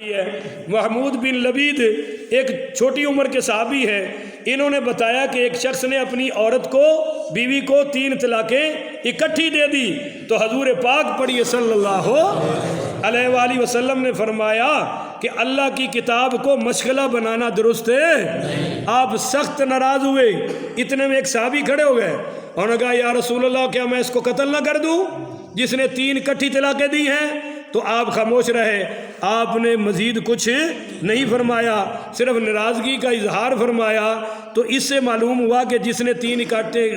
محمود بن لبید ایک چھوٹی عمر کے صحابی ہیں، انہوں نے بتایا کہ ایک شخص نے اپنی عورت کو بیوی کو 3 طلاقیں اکٹھی دے دی تو حضور پاک پڑھیے صلی اللہ علیہ وآلہ وسلم نے فرمایا کہ اللہ کی کتاب کو مشغلہ بنانا درست ہے۔ آپ سخت ناراض ہوئے، اتنے میں ایک صحابی کھڑے ہو گئے، انہوں نے کہا یا رسول اللہ کیا میں اس کو قتل نہ کر دوں جس نے 3 اکٹھی طلاقیں دی ہیں؟ تو آپ خاموش رہے، آپ نے مزید کچھ نہیں فرمایا، صرف ناراضگی کا اظہار فرمایا۔ تو اس سے معلوم ہوا کہ جس نے 3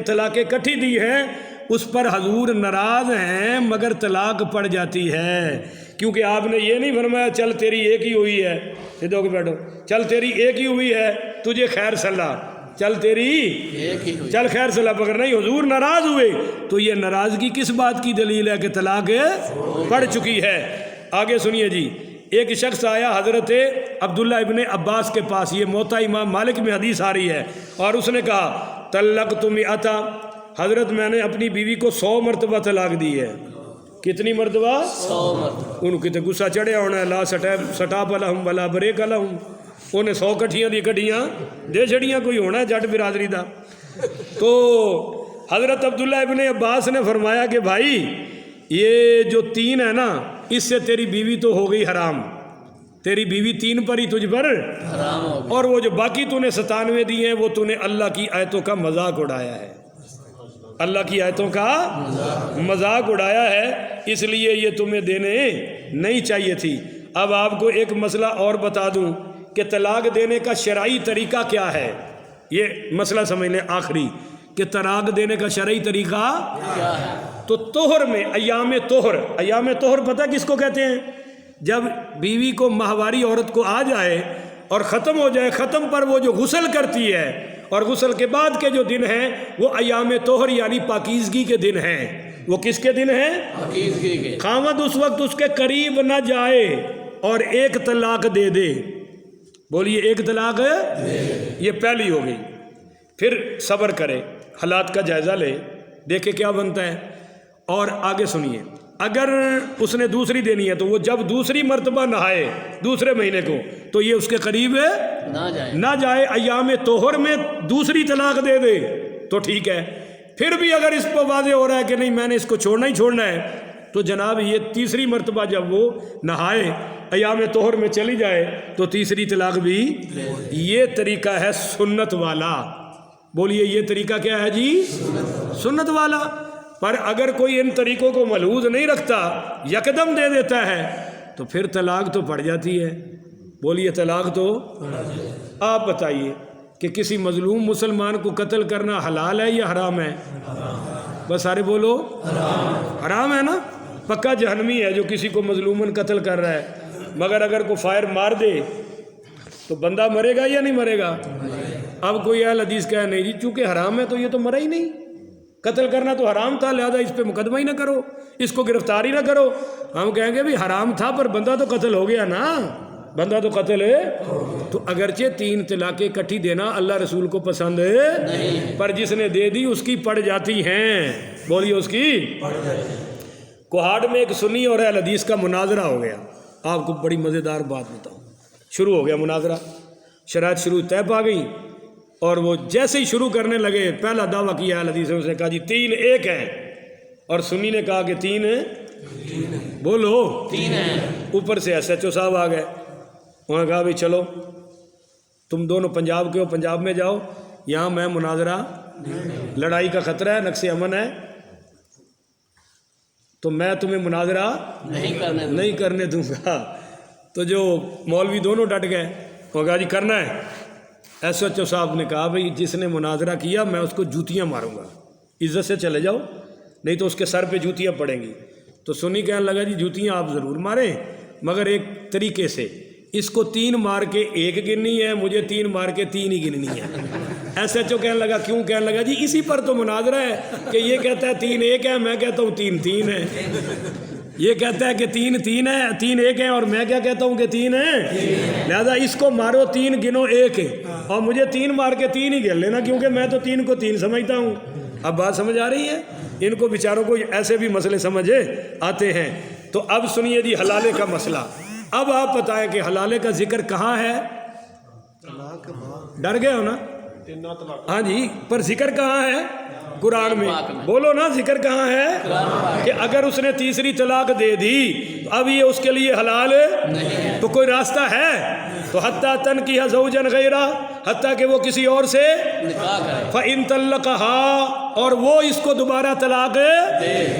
طلاقیں اکٹھی دی ہیں اس پر حضور ناراض ہیں، مگر طلاق پڑ جاتی ہے، کیونکہ آپ نے یہ نہیں فرمایا چل تیری ایک ہی ہوئی ہے، سیدھے ہو کے بیٹھو، چل تیری ایک ہی ہوئی ہے تجھے خیر صلاح، چل تیری چل خیر صلاح، مگر نہیں، حضور ناراض ہوئے۔ تو یہ ناراضگی کس بات کی دلیل ہے کہ طلاق پڑ چکی ہے؟ آگے سنیے جی، ایک شخص آیا حضرت عبداللہ ابن عباس کے پاس، یہ موطا امام مالک میں حدیث آ رہی ہے، اور اس نے کہا طلقت مئتا، حضرت میں نے اپنی بیوی کو 100 مرتبہ طلاق دی ہے۔ کتنی مرتبہ؟ 100 مرتبہ۔ ان کو تو غصہ چڑھیا ہونا ہے، لا سٹاپ لہم ولا بریک لہم، انہیں 100 کٹھیاں دی کٹھیاں دے چھڑیاں، کوئی ہونا ہے جٹ برادری دا۔ تو حضرت عبداللہ ابن عباس نے فرمایا کہ بھائی یہ جو 3 ہے نا، اس سے تیری بیوی تو ہو گئی حرام، تیری بیوی 3 پر ہی تجھ پر حرام ہو گئی، اور وہ جو باقی تو نے 97 دی ہیں وہ تو نے اللہ کی آیتوں کا مذاق اڑایا ہے، اللہ کی آیتوں کا مذاق اڑایا ہے، اس لیے یہ تمہیں دینے نہیں چاہیے تھی۔ اب آپ کو ایک مسئلہ اور بتا دوں کہ طلاق دینے کا شرعی طریقہ کیا ہے، یہ مسئلہ سمجھ لیں آخری، کہ طلاق دینے کا شرعی طریقہ کیا ہے؟ تو طہر میں ایام طہر پتہ کس کو کہتے ہیں؟ جب بیوی کو ماہواری عورت کو آ جائے اور ختم ہو جائے، ختم پر وہ جو غسل کرتی ہے، اور غسل کے بعد کے جو دن ہیں وہ ایام طہر یعنی پاکیزگی کے دن ہیں۔ وہ کس کے دن ہیں؟ پاکیزگی کے۔ خاوند اس وقت اس کے قریب نہ جائے اور 1 طلاق دے دے، بولیے 1 طلاق یہ پہلی ہو گئی، پھر صبر کرے، حالات کا جائزہ لے، دیکھے کیا بنتا ہے۔ اور آگے سنیے، اگر اس نے دوسری دینی ہے تو وہ جب دوسری مرتبہ نہائے دوسرے مہینے کو تو یہ اس کے قریب نہ جائے، ایام طہر میں دوسری طلاق دے دے تو ٹھیک ہے۔ پھر بھی اگر اس پر واضح ہو رہا ہے کہ نہیں میں نے اس کو چھوڑنا ہی چھوڑنا ہے، تو جناب یہ تیسری مرتبہ جب وہ نہائے ایام طہر میں چلی جائے تو تیسری طلاق بھی، یہ طریقہ ہے سنت والا، بولیے یہ طریقہ کیا ہے جی؟ سنت والا۔ پر اگر کوئی ان طریقوں کو ملحوظ نہیں رکھتا، یکدم دے دیتا ہے تو پھر طلاق تو پڑ جاتی ہے، بولیے طلاق تو۔ آپ بتائیے کہ کسی مظلوم مسلمان کو قتل کرنا حلال ہے یا حرام ہے؟ بس سارے بولو حرام ہے نا، پکا جہنمی ہے جو کسی کو مظلوماً قتل کر رہا ہے۔ مگر اگر کوئی فائر مار دے تو بندہ مرے گا یا نہیں مرے گا؟ اب کوئی اہل حدیث کہے نہیں جی چونکہ حرام ہے تو یہ تو مرا ہی نہیں، قتل کرنا تو حرام تھا لہذا اس پہ مقدمہ ہی نہ کرو، اس کو گرفتار ہی نہ کرو۔ ہم کہیں گے بھی حرام تھا پر بندہ تو قتل ہو گیا نا، بندہ تو قتل ہے۔ تو اگرچہ 3 طلاقیں اکٹھی دینا اللہ رسول کو پسند ہے، پر جس نے دے دی اس کی پڑ جاتی ہیں، بولیے اس کی۔ کوہاٹ میں ایک سنی اور اہل حدیث کا مناظرہ ہو گیا، آپ کو بڑی مزیدار بات بتاؤں، شروع ہو گیا مناظرہ، شرائط شروع طے پا گئی، اور وہ جیسے ہی شروع کرنے لگے پہلا دعویٰ کیا اہل حدیث نے، اس نے کہا جی 3 ایک ہیں، اور سنی نے کہا کہ 3 بولو 3 ہیں۔ اوپر سے ایس ایچ او صاحب آ گئے، انہوں نے کہا بھائی چلو تم دونوں پنجاب کے ہو، پنجاب میں جاؤ، یہاں میں مناظرہ، لڑائی کا خطرہ ہے، نقص امن ہے، تو میں تمہیں مناظرہ نہیں کرنے دوں گا۔ تو جو مولوی دونوں ڈٹ گئے، وہ کہا جی کرنا ہے۔ ایس ایچ او صاحب نے کہا بھائی جس نے مناظرہ کیا میں اس کو جوتیاں ماروں گا، عزت سے چلے جاؤ نہیں تو اس کے سر پہ جوتیاں پڑیں گی۔ تو سنی کہنے لگا جی جوتیاں آپ ضرور ماریں مگر ایک طریقے سے، اس کو 3 مار کے 1 گننی ہے، مجھے 3 مار کے 3 ہی گننی ہے۔ ایس ایچ او کہنے لگا کیوں؟ کہنے لگا جی اسی پر تو مناظرہ ہے کہ یہ کہتا ہے 3 ایک ہے، میں کہتا ہوں 3 3 ہے، یہ کہتا ہے کہ 3 3 ہے، 3 ایک ہیں، اور میں کیا کہتا ہوں کہ 3 ہیں، لہذا اس کو مارو 3 گنو 1 ہے، اور مجھے 3 مار کے 3 ہی گن لینا کیونکہ میں تو 3 کو 3 سمجھتا ہوں۔ اب بات سمجھ آ رہی ہے؟ ان کو بیچاروں کو ایسے بھی مسئلے سمجھے آتے ہیں۔ تو اب سنیے جی حلالے کا مسئلہ، اب آپ بتائیں کہ حلالے کا ذکر کہاں ہے؟ ڈر گئے ہو نا؟ ہاں جی، پر ذکر کہاں ہے؟ قرآن میں۔ بولو نا، ذکر کہاں ہے؟ کہ اگر اس نے تیسری طلاق دے دی تو اب یہ اس کے لیے حلال تو کوئی راستہ ہے؟ تو حتیٰ تنکیح زوجا غیرہ، حتیٰ کہ وہ کسی اور سے فَإِن طَلَّقَهَا، اور وہ اس کو دوبارہ طلاق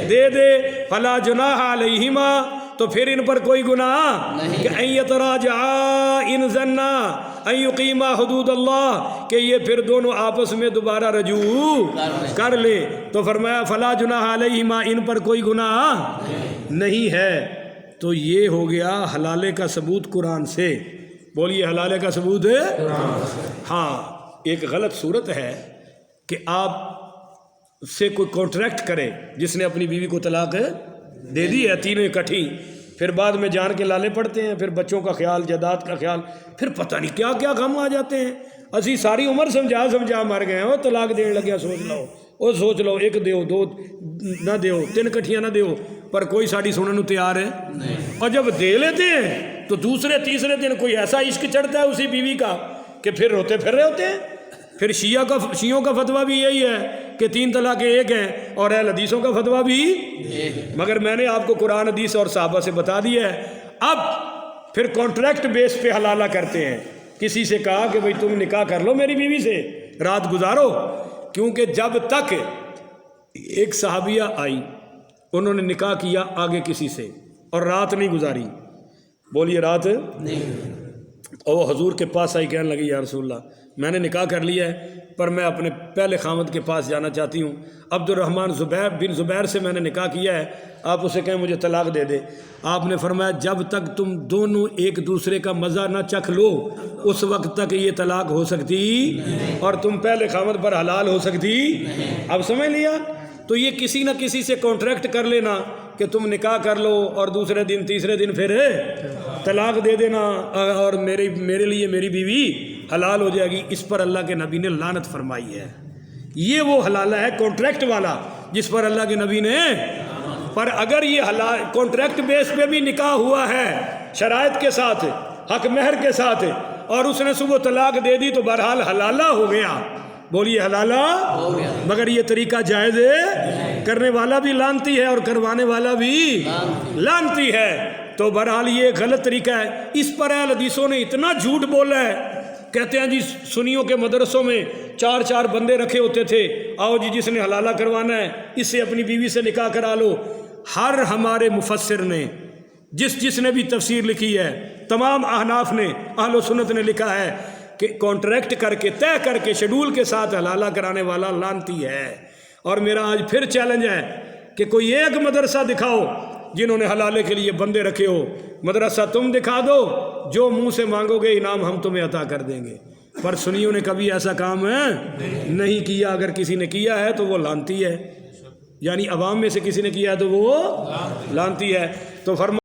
دے دے، فَلَا جُنَاحَ عَلَيْهِمَا، تو پھر ان پر کوئی گناہ کہ ان یتراجعا ان ظنا ان یقیما حدود اللہ، کہ یہ پھر دونوں آپس میں دوبارہ رجوع کر لے۔ تو فرمایا فلا جناح علیہما، ان پر کوئی گناہ نہیں ہے۔ تو یہ ہو گیا حلالے کا ثبوت قرآن سے۔ بولیے حلالے کا ثبوت ہے؟ ہاں، ایک غلط صورت ہے کہ آپ سے کوئی کانٹریکٹ کرے جس نے اپنی بیوی کو طلاق دے دی ہے تینوں اکٹھی، پھر بعد میں جان کے لالے پڑتے ہیں، پھر بچوں کا خیال، جائیداد کا خیال، پھر پتہ نہیں کیا کیا غم آ جاتے ہیں۔ اسی ساری عمر سمجھا مر گئے ہیں، وہ طلاق دینے لگیا، سوچ لو ایک دیو، دو نہ دیو، تین کٹھیاں نہ دیو، پر کوئی ساڑی سننے نو تیار ہے۔ اور جب دے لیتے ہیں تو دوسرے تیسرے دن کوئی ایسا عشق چڑھتا ہے اسی بیوی کا کہ پھر روتے پھر رہے ہوتے ہیں۔ پھر شیعوں کا فتویٰ بھی یہی ہے کہ 3 طلاق ایک ہیں، اور اہل حدیثوں کا فتویٰ بھی، مگر میں نے آپ کو قرآن حدیث اور صحابہ سے بتا دیا ہے۔ اب پھر کانٹریکٹ بیس پہ حلالہ کرتے ہیں، کسی سے کہا کہ بھئی تم نکاح کر لو میری بیوی سے، رات گزارو، کیونکہ جب تک ایک صحابیہ آئی، انہوں نے نکاح کیا آگے کسی سے اور رات نہیں گزاری، بولیے رات نہیں، اور وہ حضور کے پاس آئی، کہنے لگی یا رسول اللہ میں نے نکاح کر لیا ہے پر میں اپنے پہلے خامد کے پاس جانا چاہتی ہوں، عبد الرحمن بن زبیر سے میں نے نکاح کیا ہے، آپ اسے کہیں مجھے طلاق دے دے۔ آپ نے فرمایا جب تک تم دونوں ایک دوسرے کا مزہ نہ چکھ لو اس وقت تک یہ طلاق ہو سکتی اور تم پہلے خامد پر حلال ہو سکتی۔ اب سمجھ لیا؟ تو یہ کسی نہ کسی سے کانٹریکٹ کر لینا کہ تم نکاح کر لو اور دوسرے دن تیسرے دن پھر طلاق دے دینا اور میرے لیے میری بیوی حلال ہو جائے گی، اس پر اللہ کے نبی نے لعنت فرمائی ہے۔ یہ وہ حلالہ ہے کانٹریکٹ والا جس پر اللہ کے نبی نے، پر اگر یہ حلال کانٹریکٹ بیس پہ بھی نکاح ہوا ہے شرائط کے ساتھ، حق مہر کے ساتھ، اور اس نے صبح طلاق دے دی تو بہرحال حلالہ ہو گیا، بولیے حلالہ ہو گیا، مگر یہ طریقہ جائز ہے، کرنے والا بھی لانتی ہے اور کروانے والا بھی لانتی ہے، تو بہرحال یہ غلط طریقہ ہے۔ اس پر اہل حدیثوں نے اتنا جھوٹ بولا ہے، کہتے ہیں جی سنیوں کے مدرسوں میں 4 بندے رکھے ہوتے تھے، آؤ جی جس نے حلالہ کروانا ہے اس سے اپنی بیوی سے نکاح کرا لو۔ ہر ہمارے مفسر نے جس نے بھی تفسیر لکھی ہے، تمام احناف نے، اہل و سنت نے لکھا ہے کہ کانٹریکٹ کر کے طے کر کے شیڈول کے ساتھ حلالہ کرانے والا لانتی ہے۔ اور میرا آج پھر چیلنج ہے کہ کوئی ایک مدرسہ دکھاؤ جنہوں نے حلالے کے لیے بندے رکھے ہو، مدرسہ تم دکھا دو، جو منہ سے مانگو گے انعام ہم تمہیں عطا کر دیں گے، پر سنیوں نے کبھی ایسا کام نہیں کیا۔ اگر کسی نے کیا ہے تو وہ لانتی ہے، یعنی عوام میں سے کسی نے کیا ہے تو وہ لانتی ہے۔ تو فرما